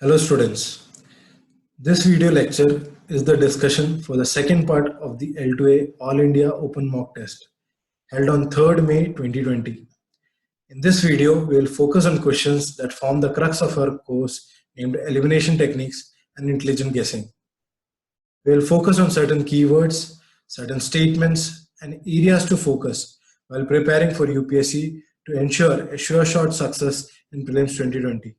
Hello students, this video lecture is the discussion for the second part of the L2A All India Open Mock Test held on 3rd May 2020. In this video, we will focus on questions that form the crux of our course named Elimination Techniques and Intelligent Guessing. We will focus on certain keywords, certain statements and areas to focus while preparing for UPSC to ensure a sure shot success in Prelims 2020.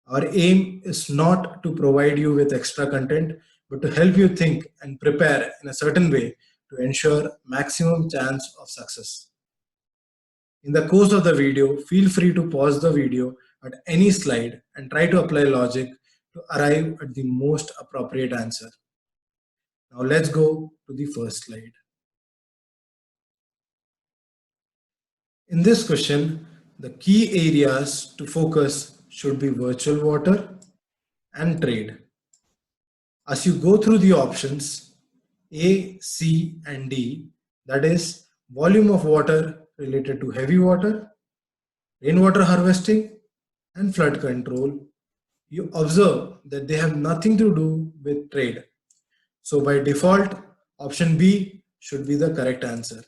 Our aim is not to provide you with extra content, but to help you think and prepare in a certain way to ensure maximum chance of success. In the course of the video, feel free to pause the video at any slide and try to apply logic to arrive at the most appropriate answer. Now let's go to the first slide. In this question, the key areas to focus should be virtual water and trade. As you go through the options A, C and D, that is volume of water related to heavy water, rainwater harvesting and flood control, you observe that they have nothing to do with trade. So by default, option B should be the correct answer.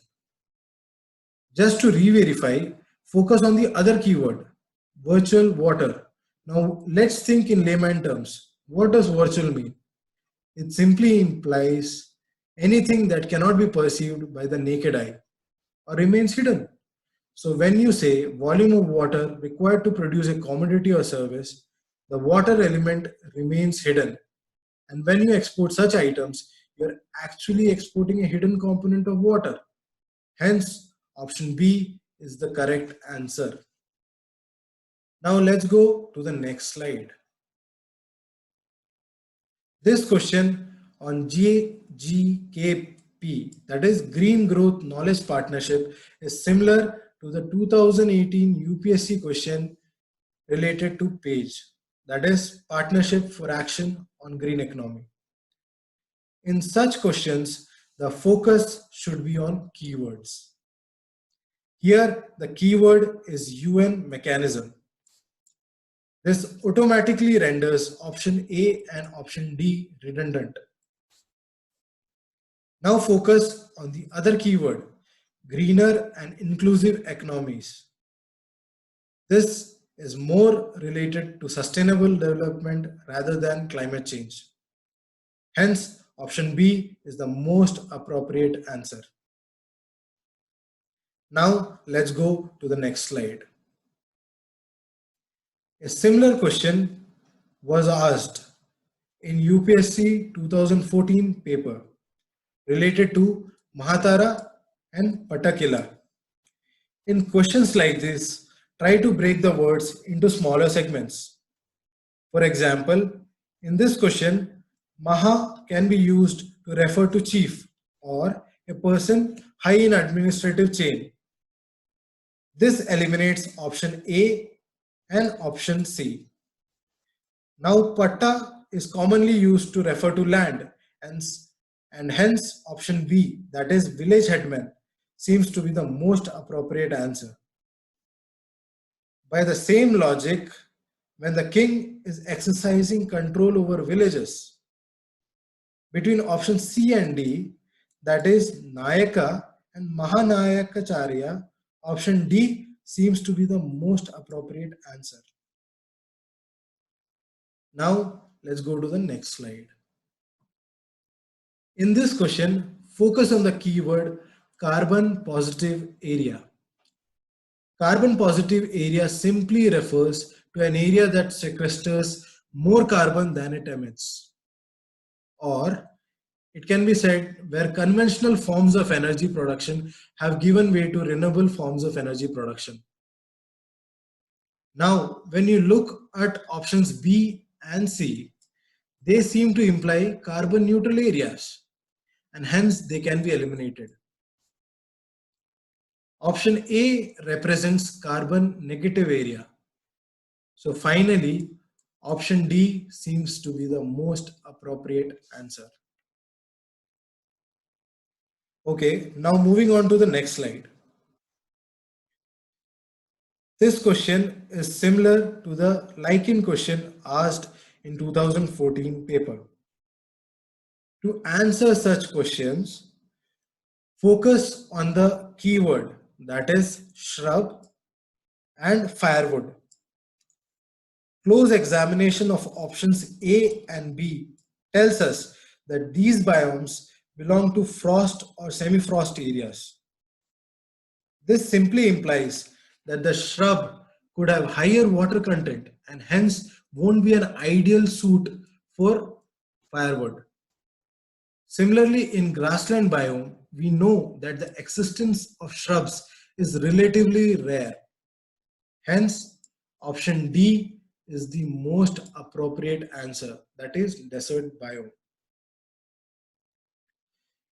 Just to re-verify, focus on the other keyword, virtual water. Now let's think in layman terms. What does virtual mean? It simply implies anything that cannot be perceived by the naked eye or remains hidden. So when you say volume of water required to produce a commodity or service, the water element remains hidden. And when you export such items, you're actually exporting a hidden component of water. Hence, option B is the correct answer. Now let's go to the next slide. This question on GGKP, that is Green Growth Knowledge Partnership, is similar to the 2018 UPSC question related to PAGE, that is Partnership for Action on Green Economy. In such questions, the focus should be on keywords. Here, the keyword is UN mechanism. This automatically renders option A and option D redundant. Now focus on the other keyword, greener and inclusive economies. This is more related to sustainable development rather than climate change. Hence, option B is the most appropriate answer. Now let's go to the next slide. A similar question was asked in UPSC 2014 paper related to Mahatara and Patakila. In questions like this, try to break the words into smaller segments. For example, in this question, Maha can be used to refer to chief or a person high in administrative chain. This eliminates option A and option C. Now Patta is commonly used to refer to land and hence option B, that is village headman, seems to be the most appropriate answer. By the same logic, when the king is exercising control over villages, between option C and D, that is Nayaka and Mahanayakacharya, option D seems to be the most appropriate answer. Now let's go to the next slide. In this question, focus on the keyword carbon positive area. Carbon positive area simply refers to an area that sequesters more carbon than it emits. Or it can be said where conventional forms of energy production have given way to renewable forms of energy production. Now, when you look at options B and C, they seem to imply carbon neutral areas and hence they can be eliminated. Option A represents carbon negative area. So finally, option D seems to be the most appropriate answer. Okay, now moving on to the next slide. This question is similar to the like-in question asked in 2014 paper. To answer such questions, focus on the keyword, that is shrub and firewood. Close examination of options A and B tells us that these biomes belong to frost or semi-frost areas. This simply implies that the shrub could have higher water content and hence won't be an ideal suit for firewood. Similarly, in grassland biome, we know that the existence of shrubs is relatively rare. Hence, option D is the most appropriate answer, that is desert biome.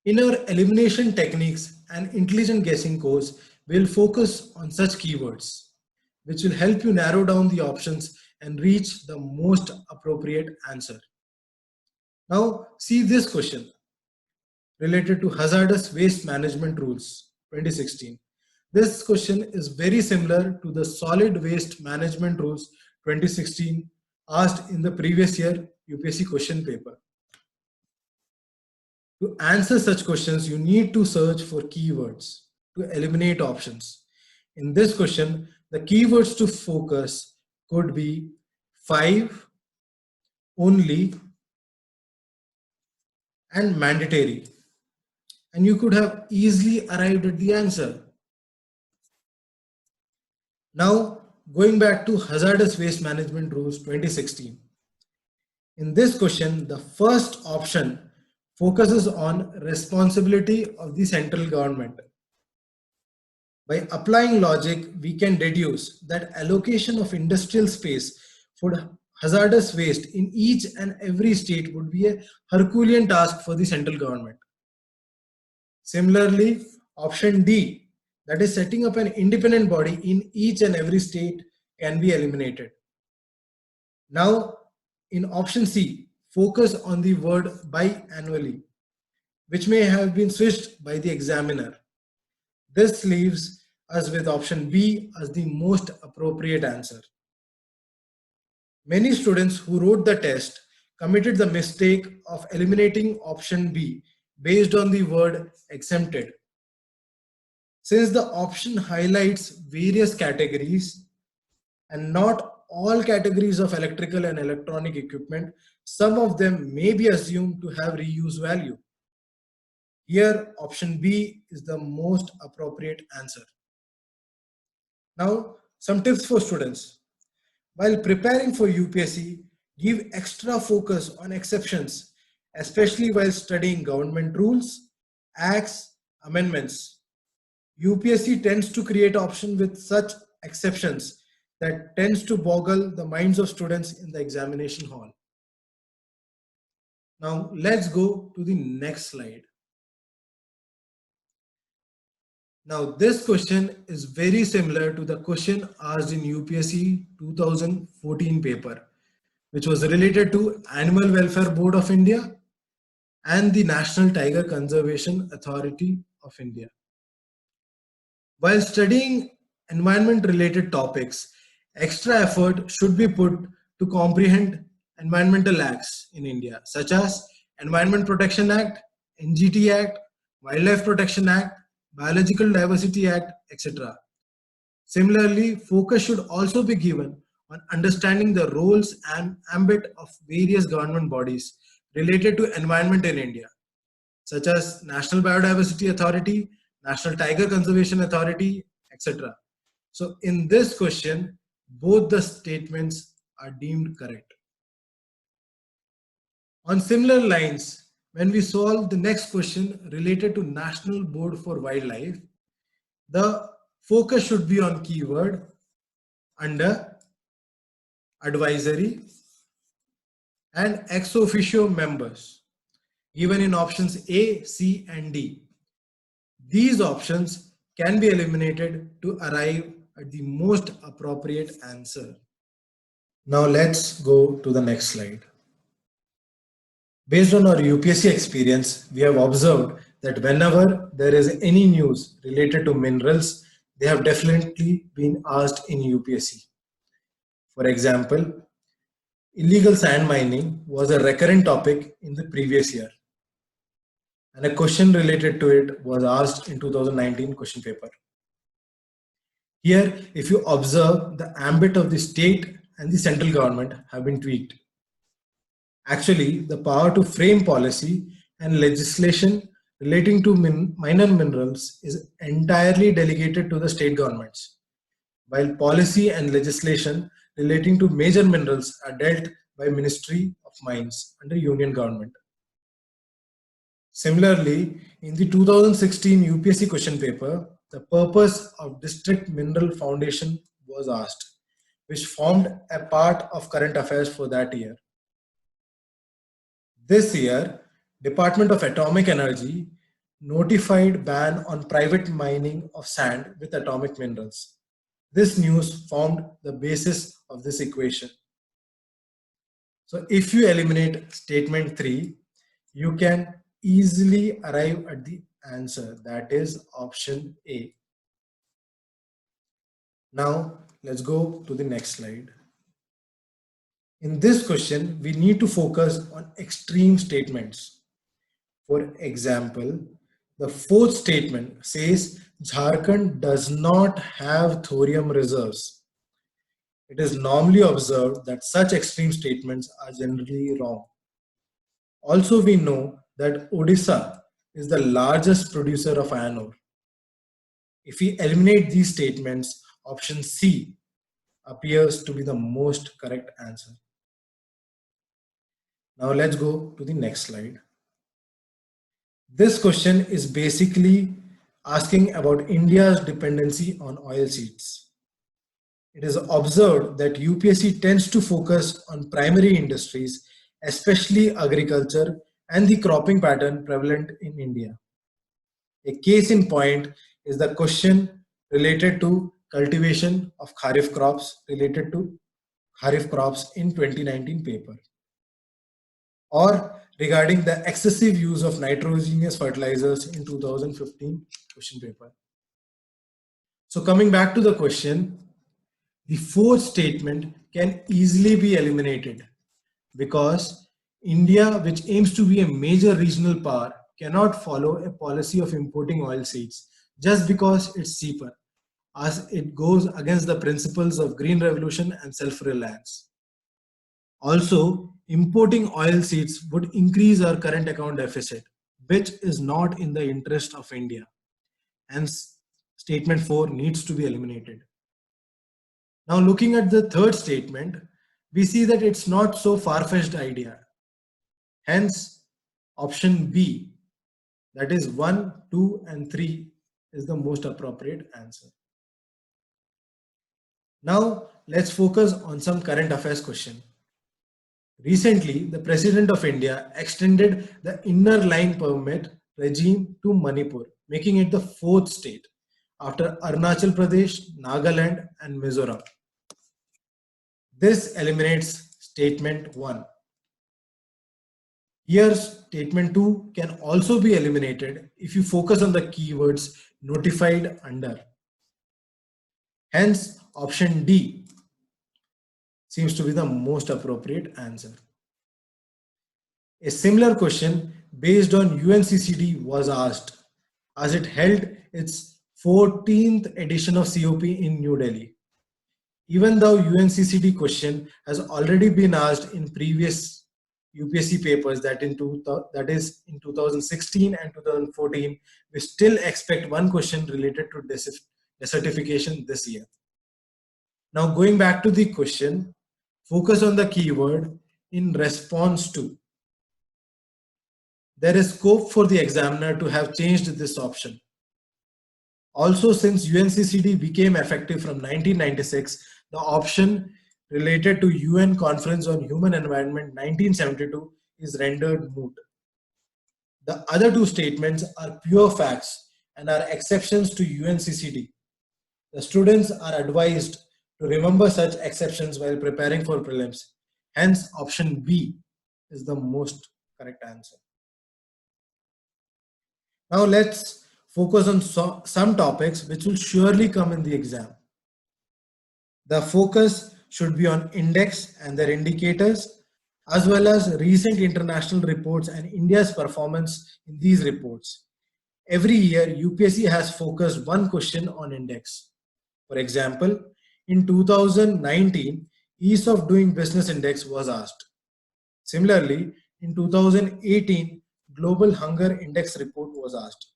In our elimination techniques and intelligent guessing course, we'll focus on such keywords, which will help you narrow down the options and reach the most appropriate answer. Now, see this question related to hazardous waste management rules 2016. This question is very similar to the solid waste management rules 2016 asked in the previous year UPSC question paper. To answer such questions, you need to search for keywords to eliminate options. In this question, the keywords to focus could be 5, only, and mandatory. And you could have easily arrived at the answer. Now, going back to hazardous waste management rules 2016. In this question, the first option focuses on responsibility of the central government. By applying logic, we can deduce that allocation of industrial space for hazardous waste in each and every state would be a Herculean task for the central government. Similarly, option D, that is setting up an independent body in each and every state, can be eliminated. Now, in option C, focus on the word biannually, which may have been switched by the examiner. This leaves us with option B as the most appropriate answer. Many students who wrote the test committed the mistake of eliminating option B based on the word exempted. Since the option highlights various categories and not all categories of electrical and electronic equipment, some of them may be assumed to have reuse value. Here, option B is the most appropriate answer. Now, some tips for students. While preparing for UPSC, give extra focus on exceptions, especially while studying government rules, acts, amendments. UPSC tends to create options with such exceptions that tends to boggle the minds of students in the examination hall. Now, let's go to the next slide. Now, this question is very similar to the question asked in UPSC 2014 paper, which was related to Animal Welfare Board of India and the National Tiger Conservation Authority of India. While studying environment-related topics, extra effort should be put to comprehend environmental acts in India, such as Environment Protection Act, NGT Act, Wildlife Protection Act, Biological Diversity Act, etc. Similarly, focus should also be given on understanding the roles and ambit of various government bodies related to environment in India, such as National Biodiversity Authority, National Tiger Conservation Authority, etc. So in this question, both the statements are deemed correct. On similar lines, when we solve the next question related to National Board for Wildlife, the focus should be on keyword under advisory and ex officio members, given in options A, C, and D. These options can be eliminated to arrive at the most appropriate answer. Now let's go to the next slide. Based on our UPSC experience, we have observed that whenever there is any news related to minerals, they have definitely been asked in UPSC. For example, illegal sand mining was a recurrent topic in the previous year, and a question related to it was asked in 2019 question paper. Here, if you observe, the ambit of the state and the central government have been tweaked. Actually, the power to frame policy and legislation relating to minor minerals is entirely delegated to the state governments, while policy and legislation relating to major minerals are dealt by Ministry of Mines under Union government. Similarly, in the 2016 UPSC question paper, the purpose of District Mineral Foundation was asked, which formed a part of current affairs for that year. This year, Department of Atomic Energy notified ban on private mining of sand with atomic minerals. This news formed the basis of this equation. So if you eliminate statement 3, you can easily arrive at the answer, that is option A. Now let's go to the next slide. In this question, we need to focus on extreme statements. For example, the fourth statement says Jharkhand does not have thorium reserves. It is normally observed that such extreme statements are generally wrong. Also, we know that Odisha is the largest producer of iron ore. If we eliminate these statements, option C appears to be the most correct answer. Now let's go to the next slide. This question is basically asking about India's dependency on oilseeds. It is observed that UPSC tends to focus on primary industries, especially agriculture and the cropping pattern prevalent in India. A case in point is the question related to cultivation of kharif crops related to kharif crops in 2019 paper, or regarding the excessive use of nitrogenous fertilizers in 2015 question paper. So coming back to the question, the fourth statement can easily be eliminated because India, which aims to be a major regional power, cannot follow a policy of importing oilseeds just because it's cheaper, as it goes against the principles of Green Revolution and self-reliance. Also, importing oilseeds would increase our current account deficit, which is not in the interest of India. Hence, statement 4 needs to be eliminated. Now, looking at the third statement, we see that it's not so far-fetched idea. Hence, option B, that is 1, 2, and 3 is the most appropriate answer. Now, let's focus on some current affairs question. Recently, the President of India extended the inner line permit regime to Manipur, making it the fourth state after Arunachal Pradesh, Nagaland, and Mizoram. This eliminates statement 1. Here, statement 2 can also be eliminated if you focus on the keywords notified under. Hence, option D seems to be the most appropriate answer. A similar question based on UNCCD was asked as it held its 14th edition of COP in New Delhi. Even though UNCCD question has already been asked in previous UPSC papers, that is in 2016 and 2014, we still expect one question related to desertification this year. Now going back to the question, focus on the keyword in response to. There is scope for the examiner to have changed this option. Also, since UNCCD became effective from 1996, the option related to UN Conference on Human Environment 1972 is rendered moot. The other two statements are pure facts and are exceptions to UNCCD. The students are advised to remember such exceptions while preparing for prelims. Hence, option B is the most correct answer. Now let's focus on some topics which will surely come in the exam. The focus should be on index and their indicators, as well as recent international reports and India's performance in these reports. Every year, UPSC has focused one question on index. For example, in 2019, Ease of Doing Business Index was asked. Similarly, in 2018, Global Hunger Index report was asked.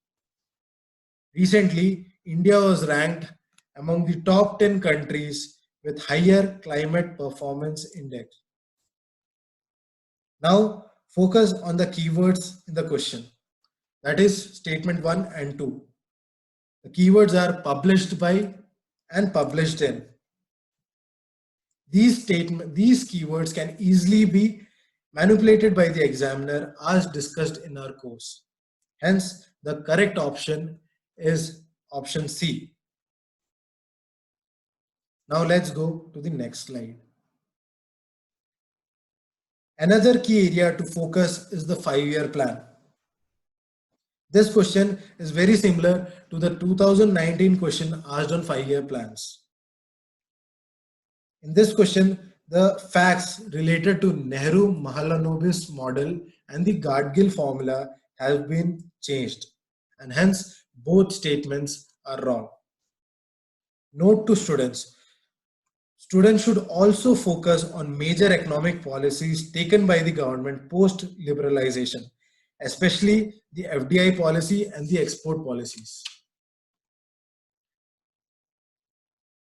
Recently, India was ranked among the top 10 countries with higher climate performance index. Now, focus on the keywords in the question. That is statement 1 and 2. The keywords are published by and published in. These keywords can easily be manipulated by the examiner as discussed in our course. Hence, the correct option is option C. Now let's go to the next slide. Another key area to focus is the 5-year plan. This question is very similar to the 2019 question asked on 5-year plans. In this question, the facts related to Nehru-Mahalanobis model and the Gadgil formula have been changed, and hence both statements are wrong. Note to students, students should also focus on major economic policies taken by the government post-liberalization, especially the FDI policy and the export policies.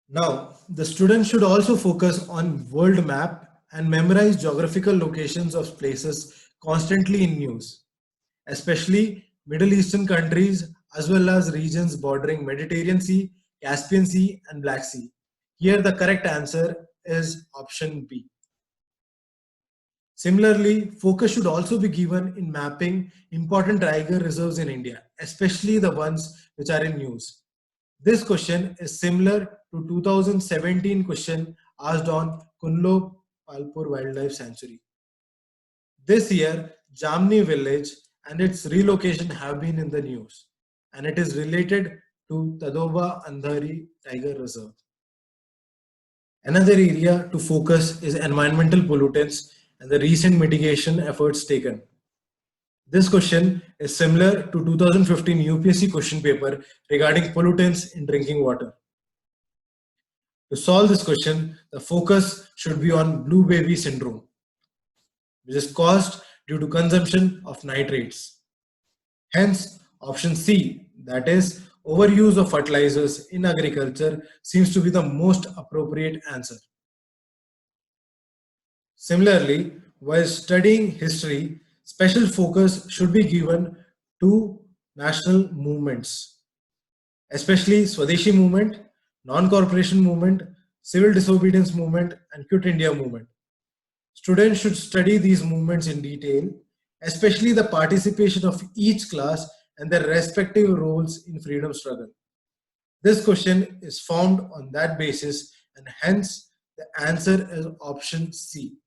Now, the students should also focus on world map and memorize geographical locations of places constantly in news, especially Middle Eastern countries as well as regions bordering Mediterranean Sea, Caspian Sea and Black Sea. Here the correct answer is option B. Similarly, focus should also be given in mapping important tiger reserves in India, especially the ones which are in news. This question is similar to 2017 question asked on Kunlo Palpur Wildlife Sanctuary. This year, Jamni village and its relocation have been in the news, and it is related to Tadoba Andhari Tiger Reserve. Another area to focus is environmental pollutants and the recent mitigation efforts taken. This question is similar to 2015 UPSC question paper regarding pollutants in drinking water. To solve this question, the focus should be on blue baby syndrome, which is caused due to consumption of nitrates. Hence, option C, that is overuse of fertilizers in agriculture, seems to be the most appropriate answer. Similarly, while studying history, special focus should be given to national movements, especially Swadeshi movement, non-corporation movement, civil disobedience movement, and Quit India movement. Students should study these movements in detail, especially the participation of each class and their respective roles in freedom struggle. This question is found on that basis, and hence the answer is option C.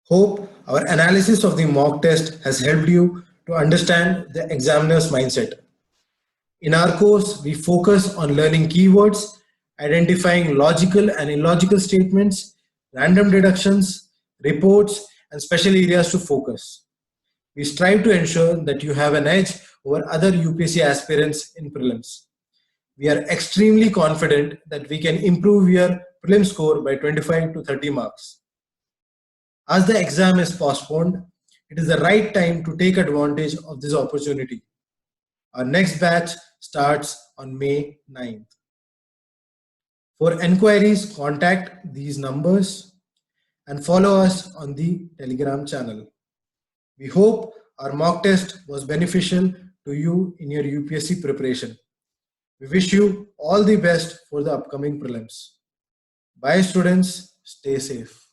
Hope our analysis of the mock test has helped you to understand the examiner's mindset. In our course, we focus on learning keywords, identifying logical and illogical statements, random deductions, reports, and special areas to focus. We strive to ensure that you have an edge over other UPSC aspirants in prelims. We are extremely confident that we can improve your prelim score by 25 to 30 marks. As the exam is postponed, it is the right time to take advantage of this opportunity. Our next batch starts on May 9th. For enquiries, contact these numbers and follow us on the Telegram channel. We hope our mock test was beneficial to you in your UPSC preparation. We wish you all the best for the upcoming prelims. Bye students, stay safe.